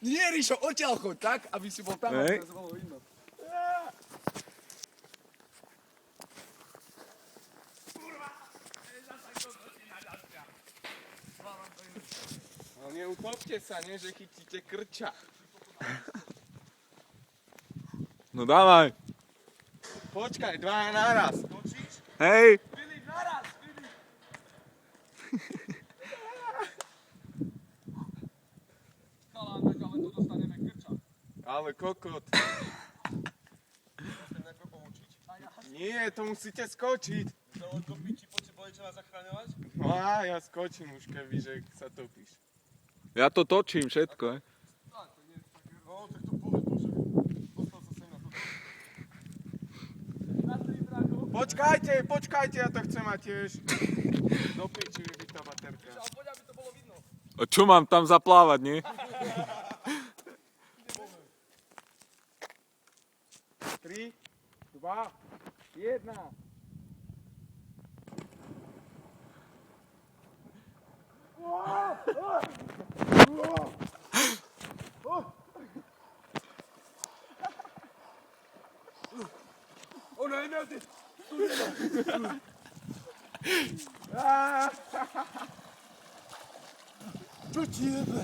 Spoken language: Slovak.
Nie, Ríšo, odtiaľ choď, tak, aby si bol tam, aby nás bolo vidno. No neutopte sa, nie, že chytíte krča. No dávaj. Počkaj, dvaja naraz. Hej. Filip, naraz, Filip. Chalán, tak ale tu dostaneme krča. Ale kokot. Chcem najprv poučiť. Nie, to musíte skočiť. To odkopiť, či potrebujete ma zachraňovať? No a ja skočím už, keby, že sa topíš. Ja to točím všetko, No, tak to povedz, bože. Postav sa sem na toto. Počkajte, ja to chcem mať tiež. Do piči vybitá baterka. A poď, aby to bolo vidno. A čo mám tam zaplávať, nie? 3, 2, 1. Oh nein, nein, das... Čo ti jebe?